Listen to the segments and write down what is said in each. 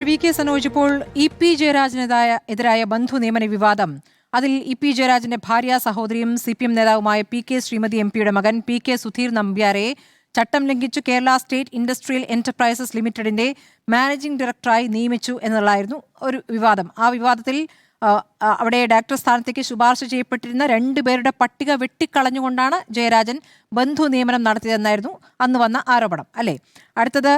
V K Sanoj, ഇപ്പോൾ E P ജയരാജനെതിരായ ബന്ധു നിയമന വിവാദം, അതിൽ ഇ പി ജയരാജന്റെ ഭാര്യ, സഹോദരിയും CPM നേതാവുമായ പി കെ ശ്രീമതി MP-യുടെ മകൻ പി കെ സുധീർ നമ്പ്യാരെ ചട്ടം ലംഘിച്ചു കേരള സ്റ്റേറ്റ് ഇൻഡസ്ട്രിയൽ എന്റർപ്രൈസസ് ലിമിറ്റഡിന്റെ മാനേജിംഗ് ഡയറക്ടറായി നിയമിച്ചു എന്നുള്ളതായിരുന്നു ഒരു വിവാദം. ആ വിവാദത്തിൽ അവിടെ ഡയറക്ടർ സ്ഥാനത്തേക്ക് ശുപാർശ ചെയ്യപ്പെട്ടിരുന്ന രണ്ടുപേരുടെ പട്ടിക വെട്ടിക്കളഞ്ഞുകൊണ്ടാണ് ജയരാജൻ ബന്ധു നിയമനം നടത്തിയതെന്നായിരുന്നു അന്ന് വന്ന ആരോപണം, അല്ലേ? അടുത്തത്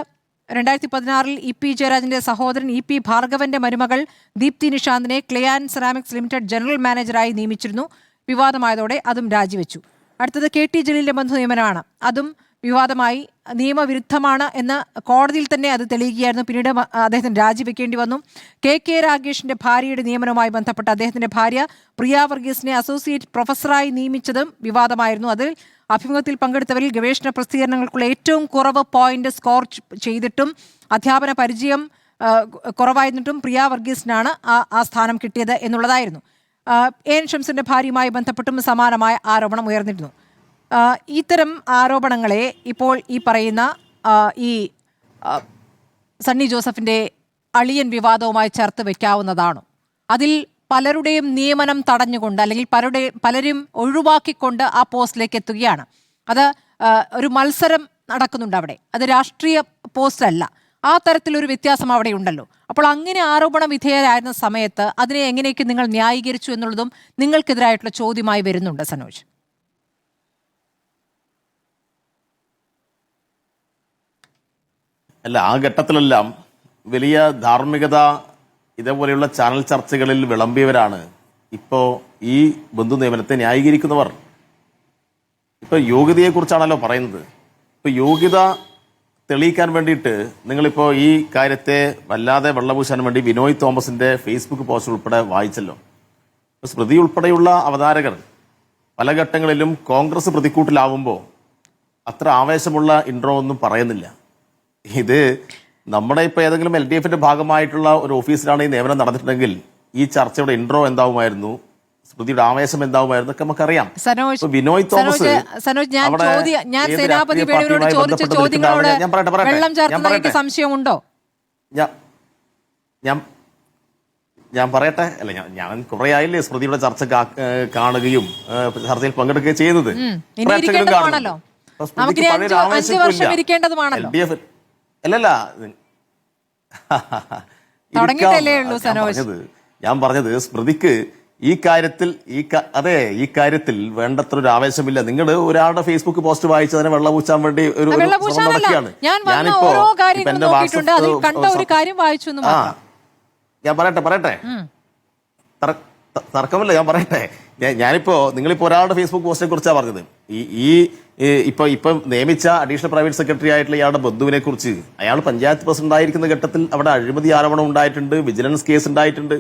2016 ഇ പി ജയരാജന്റെ സഹോദരൻ ഇ പി ഭാർഗവന്റെ മരുമകൾ ദീപ്തി നിഷാന്തിനെ ക്ലിയാൻ സെറാമിക്സ് ലിമിറ്റഡ് ജനറൽ മാനേജറായി നിയമിച്ചിരുന്നു. വിവാദമായതോടെ അതും രാജിവെച്ചു. അടുത്തത് KT ജലീലിന്റെ ബന്ധു നിയമനമാണ്. അതും വിവാദമായി. നിയമവിരുദ്ധമാണ് എന്ന് കോടതിയിൽ തന്നെ അത് തെളിയിക്കുകയായിരുന്നു. പിന്നീട് അദ്ദേഹത്തിന് രാജിവെക്കേണ്ടി വന്നു. KK രാഗേഷിന്റെ ഭാര്യയുടെ നിയമനവുമായി ബന്ധപ്പെട്ട് അദ്ദേഹത്തിന്റെ ഭാര്യ പ്രിയ വർഗീസിനെ അസോസിയേറ്റ് പ്രൊഫസറായി നിയമിച്ചതും വിവാദമായിരുന്നു. അതിൽ അഭിമുഖത്തിൽ പങ്കെടുത്തവരിൽ ഗവേഷണ പ്രസിദ്ധീകരണങ്ങൾക്കുള്ള ഏറ്റവും കുറവ് പോയിന്റ് സ്കോർ ചെയ്തിട്ടും അധ്യാപന പരിചയം കുറവായിരുന്നിട്ടും പ്രിയ വർഗീസിനാണ് ആ സ്ഥാനം കിട്ടിയത് എന്നുള്ളതായിരുന്നു. AN ഷംസിന്റെ ഭാര്യയുമായി ബന്ധപ്പെട്ടും സമാനമായ ആരോപണം ഉയർന്നിരുന്നു. ഇത്തരം ആരോപണങ്ങളെ ഇപ്പോൾ ഈ പറയുന്ന ഈ സണ്ണി ജോസഫിന്റെ അളിയൻ വിവാദവുമായി ചേർത്ത് വെക്കാവുന്നതാണോ? അതിൽ പലരുടെയും നിയമനം തടഞ്ഞുകൊണ്ട് അല്ലെങ്കിൽ പലരും ഒഴിവാക്കിക്കൊണ്ട് ആ പോസ്റ്റിലേക്ക് എത്തുകയാണ്. അത് ഒരു മത്സരം നടക്കുന്നുണ്ട് അവിടെ. അത് രാഷ്ട്രീയ പോസ്റ്റ് അല്ല. ആ തരത്തിലൊരു വ്യത്യാസം അവിടെ ഉണ്ടല്ലോ. അപ്പോൾ അങ്ങനെ ആരോപണ വിധേയരായിരുന്ന സമയത്ത് അതിനെ എങ്ങനെയൊക്കെ നിങ്ങൾ ന്യായീകരിച്ചു എന്നുള്ളതും നിങ്ങൾക്കെതിരായിട്ടുള്ള ചോദ്യമായി വരുന്നുണ്ട് സനോജ്. അല്ല, ആ ഘട്ടത്തിലെല്ലാം വലിയ ധാർമ്മികത ഇതേപോലെയുള്ള ചാനൽ ചർച്ചകളിൽ വിളമ്പിയവരാണ് ഇപ്പോൾ ഈ ബന്ധു നിയമനത്തെ ന്യായീകരിക്കുന്നവർ. ഇപ്പൊ യോഗ്യതയെക്കുറിച്ചാണല്ലോ പറയുന്നത്. ഇപ്പൊ യോഗ്യത തെളിയിക്കാൻ വേണ്ടിയിട്ട് നിങ്ങളിപ്പോൾ ഈ കാര്യത്തെ വല്ലാതെ വെള്ളപൂശാൻ വേണ്ടി ബിനോയ് തോമസിന്റെ ഫേസ്ബുക്ക് പോസ്റ്റ് ഉൾപ്പെടെ വായിച്ചല്ലോ. സ്മൃതി ഉൾപ്പെടെയുള്ള അവതാരകർ പല ഘട്ടങ്ങളിലും കോൺഗ്രസ് പ്രതിക്കൂട്ടിലാവുമ്പോൾ അത്ര ആവേശമുള്ള ഇൻട്രോ ഒന്നും പറയുന്നില്ല. ഇത് നമ്മുടെ ഇപ്പോൾ ഏതെങ്കിലും LDFന്റെ ഭാഗമായിട്ടുള്ള ഒരു ഓഫീസിലാണ് ഈ നിയമനം നടന്നിട്ടുണ്ടെങ്കിൽ ഈ ചർച്ചയുടെ ഇൻട്രോ എന്താവുമായിരുന്നു, സ്മൃതിയുടെ ആവേശം എന്താവുമായിരുന്നു ഒക്കെ നമുക്കറിയാം. ബിനോയ് തോമസ് സംശയമുണ്ടോ? ഞാൻ പറയട്ടെ. അല്ല, ഞാൻ കുറെ ആയില്ലേ സ്മൃതിയുടെ ചർച്ച കാണുകയും ചർച്ചയിൽ പങ്കെടുക്കുകയും ചെയ്യുന്നത്. അല്ലല്ല, ഞാൻ പറഞ്ഞത് സ്മൃതിക്ക് ഈ കാര്യത്തിൽ വേണ്ടത്ര ഒരു ആവേശമില്ല. നിങ്ങൾ ഒരാളുടെ ഫേസ്ബുക്ക് പോസ്റ്റ് വായിച്ചതിനെ വെള്ളപൂച്ചാൻ വേണ്ടി ഒരു നടക്കുകയാണ്. ഞാൻ പറയട്ടെ തർക്കമില്ല, ഞാൻ പറയട്ടെ. ഞാനിപ്പോ നിങ്ങളിപ്പോ ഒരാളുടെ ഫേസ്ബുക്ക് പോസ്റ്റിനെ കുറിച്ചാണ് പറഞ്ഞത്. ഇപ്പൊ നിയമിച്ച അഡീഷണൽ പ്രൈവറ്റ് സെക്രട്ടറി ആയിട്ടുള്ള ഇയാളുടെ ബന്ധുവിനെ കുറിച്ച്, അയാൾ പഞ്ചായത്ത് പ്രസിഡന്റ് ആയിരിക്കുന്ന ഘട്ടത്തിൽ അവിടെ അഴിമതി ആരോപണം ഉണ്ടായിട്ടുണ്ട്, വിജിലൻസ് കേസ് ഉണ്ടായിട്ടുണ്ട്.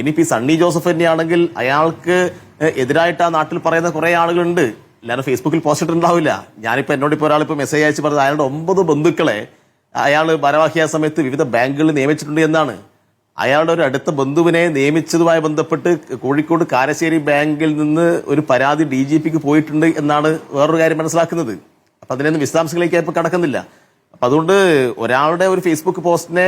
ഇനിയിപ്പോ ഈ സണ്ണി ജോസഫ് തന്നെയാണെങ്കിൽ അയാൾക്ക് എതിരായിട്ട് ആ നാട്ടിൽ പറയുന്ന കുറെ ആളുകളുണ്ട്. എല്ലാവരും ഫേസ്ബുക്കിൽ പോസ്റ്റ് ഇട്ടുണ്ടാവില്ല. ഞാനിപ്പോ എന്നോടിപ്പോ ഒരാളിപ്പോ മെസ്സേജ് അയച്ച് പറഞ്ഞത് അയാളുടെ 9 ബന്ധുക്കളെ അയാൾ ഭാരവാഹിയായ സമയത്ത് വിവിധ ബാങ്കുകളിൽ നിയമിച്ചിട്ടുണ്ട് എന്നാണ്. അയാളുടെ ഒരു അടുത്ത ബന്ധുവിനെ നിയമിച്ചതുമായി ബന്ധപ്പെട്ട് കോഴിക്കോട് കാരശ്ശേരി ബാങ്കിൽ നിന്ന് ഒരു പരാതി DGPക്ക് പോയിട്ടുണ്ട് എന്നാണ് വേറൊരു കാര്യം മനസ്സിലാക്കുന്നത്. അപ്പൊ അതിനൊന്നും വിശദാംശങ്ങളിലേക്ക് ഇപ്പൊ കടക്കുന്നില്ല. അപ്പൊ അതുകൊണ്ട് ഒരാളുടെ ഒരു ഫേസ്ബുക്ക് പോസ്റ്റിനെ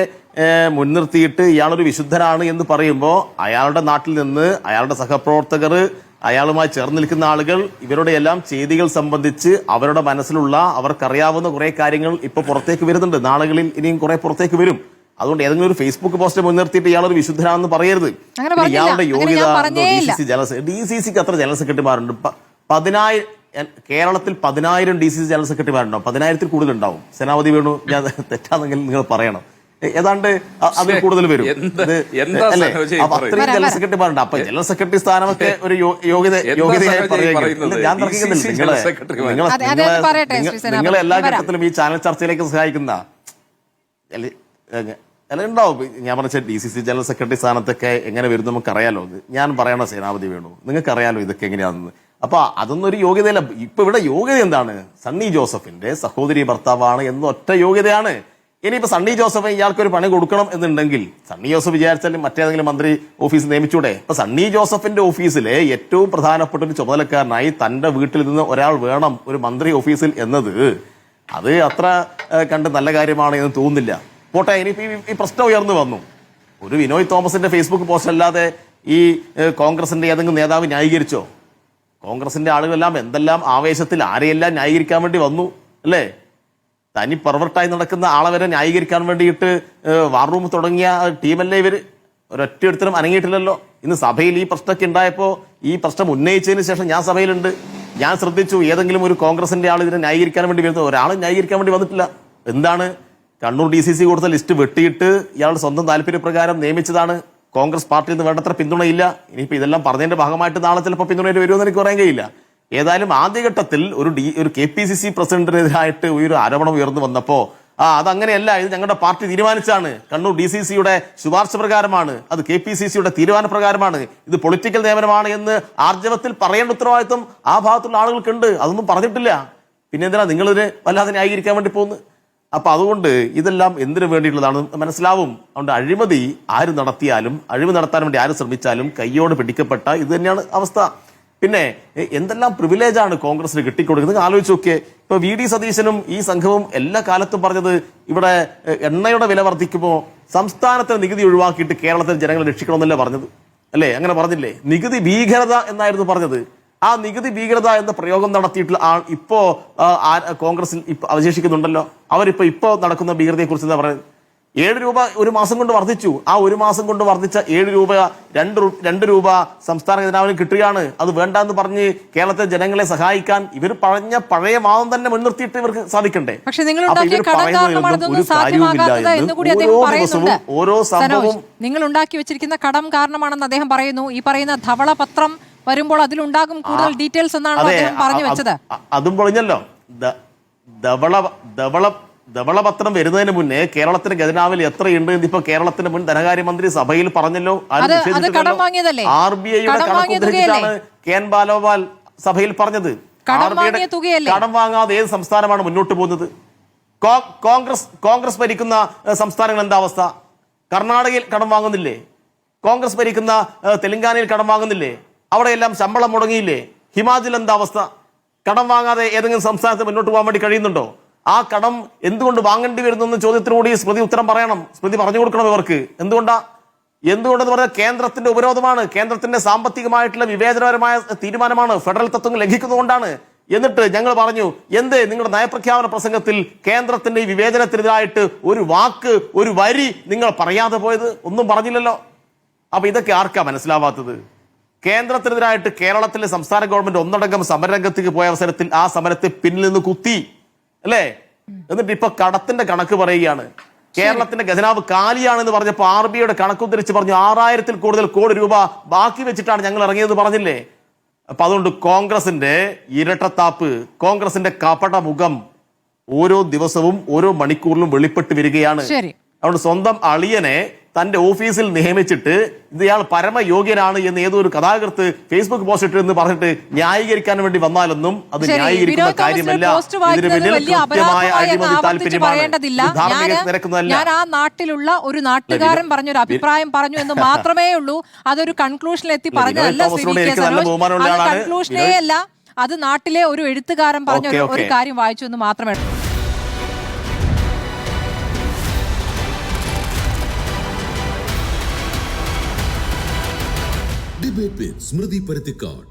മുൻനിർത്തിയിട്ട് ഇയാളൊരു വിശുദ്ധനാണ് എന്ന് പറയുമ്പോൾ അയാളുടെ നാട്ടിൽ നിന്ന് അയാളുടെ സഹപ്രവർത്തകർ, അയാളുമായി ചേർന്ന് നിൽക്കുന്ന ആളുകൾ, ഇവരുടെ എല്ലാം ചെയ്തികൾ സംബന്ധിച്ച് അവരുടെ മനസ്സിലുള്ള അവർക്കറിയാവുന്ന കുറെ കാര്യങ്ങൾ ഇപ്പൊ പുറത്തേക്ക് വരുന്നുണ്ട്. നാളുകളിൽ ഇനിയും കുറെ പുറത്തേക്ക് വരും. അതുകൊണ്ട് ഏതെങ്കിലും ഒരു ഫേസ്ബുക്ക് പോസ്റ്റ് മുൻനിർത്തിയിട്ട് ഇയാളൊരു വിശുദ്ധനാണെന്ന് പറയരുത്. ഇയാളുടെ യോഗ്യത DCCക്ക് അത്ര ജനറൽ സെക്രട്ടറിമാരുണ്ട്. 10,000 കേരളത്തിൽ 10,000 DCC ജനറൽ സെക്രട്ടറിമാരുണ്ടാവും. 10,000-ൽ കൂടുതൽ ഉണ്ടാവും. സേനാപതി വേണു, ഞാൻ തെറ്റാണെങ്കിൽ നിങ്ങൾ പറയണം. ഏതാണ്ട് അതിൽ കൂടുതൽ വരും. അത്രയും ജനറൽ സെക്രട്ടറിമാരുണ്ട്. അപ്പൊ ജനറൽ സെക്രട്ടറി സ്ഥാനമൊക്കെ ഒരു യോഗ്യതയായി പറയുന്നത് ഞാൻ തർക്കിക്കുന്നില്ല. നിങ്ങളെ എല്ലാ ഘട്ടത്തിലും ഈ ചാനൽ ചർച്ചയിലേക്ക് സഹായിക്കുന്ന അല്ല ഉണ്ടാവും. ഞാൻ പറഞ്ഞ DCC ജനറൽ സെക്രട്ടറി സ്ഥാനത്തൊക്കെ എങ്ങനെ വരും നമുക്കറിയാലോ. ഞാൻ പറയണ സേനാപതി വേണു, നിങ്ങൾക്കറിയാലോ ഇതൊക്കെ എങ്ങനെയാണെന്ന്. അപ്പൊ അതൊന്നും ഒരു യോഗ്യതയല്ല. ഇപ്പൊ ഇവിടെ യോഗ്യത എന്താണ്? സണ്ണി ജോസഫിന്റെ സഹോദരി ഭർത്താവാണ് എന്ന ഒറ്റ യോഗ്യതയാണ്. ഇനിയിപ്പോ സണ്ണി ജോസഫ് ഇയാൾക്കൊരു പണി കൊടുക്കണം എന്നുണ്ടെങ്കിൽ സണ്ണി ജോസഫ് വിചാരിച്ചാലും മറ്റേതെങ്കിലും മന്ത്രി ഓഫീസ് നിയമിച്ചൂടെ? ഇപ്പൊ സണ്ണി ജോസഫിന്റെ ഓഫീസിലെ ഏറ്റവും പ്രധാനപ്പെട്ട ഒരു ചുമതലക്കാരനായി തന്റെ വീട്ടിൽ നിന്ന് ഒരാൾ വേണം ഒരു മന്ത്രി ഓഫീസിൽ എന്നത് അത് അത്ര കണ്ട് നല്ല കാര്യമാണ് എന്ന് തോന്നുന്നില്ല. പോട്ടെ, ഇനിയിപ്പോ ഈ പ്രശ്നം ഉയർന്നു വന്നു. ഒരു വിനോയ് തോമസിന്റെ ഫേസ്ബുക്ക് പോസ്റ്റ് അല്ലാതെ ഈ കോൺഗ്രസിന്റെ ഏതെങ്കിലും നേതാവ് ന്യായീകരിച്ചോ? കോൺഗ്രസിന്റെ ആളുകളെല്ലാം എന്തെല്ലാം ആവേശത്തിൽ ആരെയെല്ലാം ന്യായീകരിക്കാൻ വേണ്ടി വന്നു അല്ലേ? തനി പെർവർട്ടായി നടക്കുന്ന ആളെ വരെ ന്യായീകരിക്കാൻ വേണ്ടിയിട്ട് വാർ റൂം തുടങ്ങിയ ടീമല്ലേ ഇവര്? ഒരൊറ്റ അനങ്ങിയിട്ടില്ലല്ലോ. ഇന്ന് സഭയിൽ ഈ പ്രശ്നമൊക്കെ ഉണ്ടായപ്പോൾ ഈ പ്രശ്നം ഉന്നയിച്ചതിന് ശേഷം ഞാൻ സഭയിലുണ്ട്, ഞാൻ ശ്രദ്ധിച്ചു ഏതെങ്കിലും ഒരു കോൺഗ്രസിന്റെ ആൾ ഇതിനെ ന്യായീകരിക്കാൻ വേണ്ടി വരുന്നത് ഒരാളും ന്യായീകരിക്കാൻ വേണ്ടി വന്നിട്ടില്ല. എന്താണ്, കണ്ണൂർ DCC കൊടുത്ത ലിസ്റ്റ് വെട്ടിയിട്ട് ഇയാളുടെ സ്വന്തം താല്പര്യപ്രകാരം നിയമിച്ചതാണ്. കോൺഗ്രസ് പാർട്ടിയിൽ നിന്ന് വേണ്ടത്ര പിന്തുണയില്ല. ഇനിയിപ്പോൾ ഇതെല്ലാം പറഞ്ഞതിന്റെ ഭാഗമായിട്ട് നാളെ ചിലപ്പോൾ പിന്തുണയിൽ വരുമെന്ന് എനിക്ക് പറയാൻ കഴിയില്ല. ഏതായാലും ആദ്യഘട്ടത്തിൽ ഒരു KPCC പ്രസിഡന്റിനെതിരായിട്ട് ഒരു ആരോപണം ഉയർന്നു വന്നപ്പോൾ അതങ്ങനെയല്ല, ഇത് ഞങ്ങളുടെ പാർട്ടി തീരുമാനിച്ചാണ്, കണ്ണൂർ DCCയുടെ ശുപാർശ പ്രകാരമാണ്, അത് KPCCയുടെ തീരുമാനപ്രകാരമാണ്, ഇത് പൊളിറ്റിക്കൽ നിയമനമാണ് എന്ന് ആർജവത്തിൽ പറയേണ്ട ഉത്തരവാദിത്വം ആ ഭാഗത്തുള്ള ആളുകൾക്കുണ്ട്. അതൊന്നും പറഞ്ഞിട്ടില്ല. പിന്നെ എന്തിനാ നിങ്ങളിതിനെ വല്ലാതെ ന്യായീകരിക്കാൻ വേണ്ടി പോകുന്നത്? അപ്പൊ അതുകൊണ്ട് ഇതെല്ലാം എന്തിനു വേണ്ടിയിട്ടുള്ളതാണ് മനസ്സിലാവും. അതുകൊണ്ട് അഴിമതി ആര് നടത്തിയാലും, അഴിമതി നടത്താൻ വേണ്ടി ആര് ശ്രമിച്ചാലും കയ്യോട് പിടിക്കപ്പെട്ട ഇത് തന്നെയാണ് അവസ്ഥ. പിന്നെ എന്തെല്ലാം പ്രിവിലേജാണ് കോൺഗ്രസിന് കിട്ടിക്കൊടുക്കുന്നത് ആലോചിച്ച് നോക്കിയേ. ഇപ്പൊ VD സതീശനും ഈ സംഘവും എല്ലാ കാലത്തും പറഞ്ഞത് ഇവിടെ എണ്ണയുടെ വില വർദ്ധിക്കുമ്പോൾ സംസ്ഥാനത്തെ നികുതി ഒഴിവാക്കിയിട്ട് കേരളത്തിലെ ജനങ്ങളെ രക്ഷിക്കണമെന്നല്ലേ പറഞ്ഞത്, അല്ലേ? അങ്ങനെ പറഞ്ഞില്ലേ? നികുതി ഭീകരത എന്നായിരുന്നു പറഞ്ഞത്. ആ നികുതി ഭീകരത എന്ന പ്രയോഗം നടത്തിയിട്ടുള്ള ഇപ്പോ കോൺഗ്രസിൽ ഇപ്പൊ അവശേഷിക്കുന്നുണ്ടല്ലോ. അവരിപ്പോ നടക്കുന്ന ഭീകരതയെ കുറിച്ച് എന്താ പറയുന്നത്? 7 രൂപ ഒരു മാസം കൊണ്ട് വർദ്ധിച്ചു. ആ ഒരു മാസം കൊണ്ട് വർദ്ധിച്ച 7 രൂപ 2 രൂപ സംസ്ഥാന ഖജനാവിന് കിട്ടുകയാണ്. അത് വേണ്ടെന്ന് പറഞ്ഞ് കേരളത്തിലെ ജനങ്ങളെ സഹായിക്കാൻ ഇവർ പറഞ്ഞ പഴയ വാദം തന്നെ മുൻനിർത്തിയിട്ട് ഇവർക്ക് സാധിക്കണ്ടേ? പക്ഷെ നിങ്ങൾ ഉണ്ടാക്കിയ ഉണ്ടാക്കി വെച്ചിരിക്കുന്ന കടം കാരണമാണെന്ന് അദ്ദേഹം പറയുന്നു. ഈ പറയുന്ന ധവളപത്രം വരുമ്പോൾ അതിലുണ്ടാകും കൂടുതൽ ഡീറ്റെയിൽസ് എന്നാണ് അദ്ദേഹം പറഞ്ഞു വെച്ചത്. അതും പൊളിഞ്ഞല്ലോ. ധവളപത്രം വരുന്നതിന് മുന്നേ കേരളത്തിന്റെ ഖജനാവിൽ എത്രയുണ്ട് ഇപ്പൊ കേരളത്തിന്റെ മുൻ ധനകാര്യമന്ത്രി സഭയിൽ പറഞ്ഞല്ലോ. RBIയുടെ കണക്ക് ഉദ്ധരിച്ചിട്ടാണ് KN ബാലഗോപാൽ സഭയിൽ പറഞ്ഞത്. കടം വാങ്ങാതെ ഏത് സംസ്ഥാനമാണ് മുന്നോട്ട് പോകുന്നത്? കോൺഗ്രസ് ഭരിക്കുന്ന സംസ്ഥാനങ്ങൾ എന്താ അവസ്ഥ? കർണാടകയിൽ കടം വാങ്ങുന്നില്ലേ? കോൺഗ്രസ് ഭരിക്കുന്ന തെലങ്കാനയിൽ കടം വാങ്ങുന്നില്ലേ? അവിടെയെല്ലാം ശമ്പളം മുടങ്ങിയില്ലേ? ഹിമാചൽ എന്താ അവസ്ഥ? കടം വാങ്ങാതെ ഏതെങ്കിലും സംസ്ഥാനത്ത് മുന്നോട്ട് പോകാൻ വേണ്ടി കഴിയുന്നുണ്ടോ? ആ കടം എന്തുകൊണ്ട് വാങ്ങേണ്ടി വരുന്നു എന്ന ചോദ്യത്തിനോട് സ്മൃതി ഉത്തരം പറയണം. സ്മൃതി പറഞ്ഞു കൊടുക്കണം ഇവർക്ക്. എന്തുകൊണ്ടെന്ന് പറഞ്ഞാൽ കേന്ദ്രത്തിന്റെ ഉപരോധമാണ്, കേന്ദ്രത്തിന്റെ സാമ്പത്തികമായിട്ടുള്ള വിവേചനപരമായ തീരുമാനമാണ്, ഫെഡറൽ തത്വങ്ങൾ ലംഘിക്കുന്നതുകൊണ്ടാണ്. എന്നിട്ട് ഞങ്ങൾ പറഞ്ഞു, എന്തേ നിങ്ങളുടെ നയപ്രഖ്യാപന പ്രസംഗത്തിൽ കേന്ദ്രത്തിന്റെ ഈ വിവേചനത്തിനെതിരായിട്ട് ഒരു വാക്ക്, ഒരു വരി നിങ്ങൾ പറയാതെ പോയത്? ഒന്നും പറഞ്ഞില്ലല്ലോ. അപ്പൊ ഇതൊക്കെ ആർക്കാ മനസ്സിലാവാത്തത്? കേന്ദ്രത്തിനെതിരായിട്ട് കേരളത്തിലെ സംസ്ഥാന ഗവൺമെന്റ് ഒന്നടങ്കം സമരരംഗത്തേക്ക് പോയ അവസരത്തിൽ ആ സമരത്തെ പിന്നിൽ നിന്ന് കുത്തി, അല്ലേ? എന്നിട്ട് ഇപ്പൊ കടത്തിന്റെ കണക്ക് പറയുകയാണ്. കേരളത്തിന്റെ ഖജനാവ് കാലിയാണെന്ന് പറഞ്ഞപ്പോ RBIയുടെ കണക്കുദ്ധരിച്ച് പറഞ്ഞു 6000-ൽ കൂടുതൽ കോടി രൂപ ബാക്കി വെച്ചിട്ടാണ് ഞങ്ങൾ ഇറങ്ങിയത് പറഞ്ഞില്ലേ? അപ്പൊ അതുകൊണ്ട് കോൺഗ്രസിന്റെ ഇരട്ടത്താപ്പ്, കോൺഗ്രസിന്റെ കപട മുഖം ഓരോ ദിവസവും ഓരോ മണിക്കൂറിലും വെളിപ്പെട്ട് വരികയാണ്. അതുകൊണ്ട് സ്വന്തം അളിയനെ തന്റെ ഓഫീസിൽ നിയമിച്ചിട്ട് ഇയാൾ പരമയോഗ്യനാണ് എന്ന് ഏതോ ഒരു കഥാകൃത്ത് ഫേസ്ബുക്ക് പോസ്റ്റ് ഇട്ടെന്ന് പറഞ്ഞിട്ട് ന്യായീകരിക്കാൻ വേണ്ടി വന്നാലൊന്നും അത് ന്യായീകരിക്കുന്ന കാര്യമല്ല. ഇതിന് പിന്നിൽ കൃത്യമായ അഴിമതി താല്പര്യമാണ്. ഞാൻ ആ നാട്ടിലുള്ള ഒരു നാട്ടുകാരൻ പറഞ്ഞൊരു അഭിപ്രായം പറഞ്ഞു എന്ന് മാത്രമേ ഉള്ളൂ. അതൊരു കൺക്ലൂഷനിൽ എത്തി പറഞ്ഞതല്ല. കൺക്ലൂഷനേ അല്ല, അത് നാട്ടിലെ ഒരു എഴുത്തുകാരൻ പറഞ്ഞ ഒരു കാര്യം വായിച്ചു എന്ന് മാത്രമേ. Debate with Smriti Parathikkad.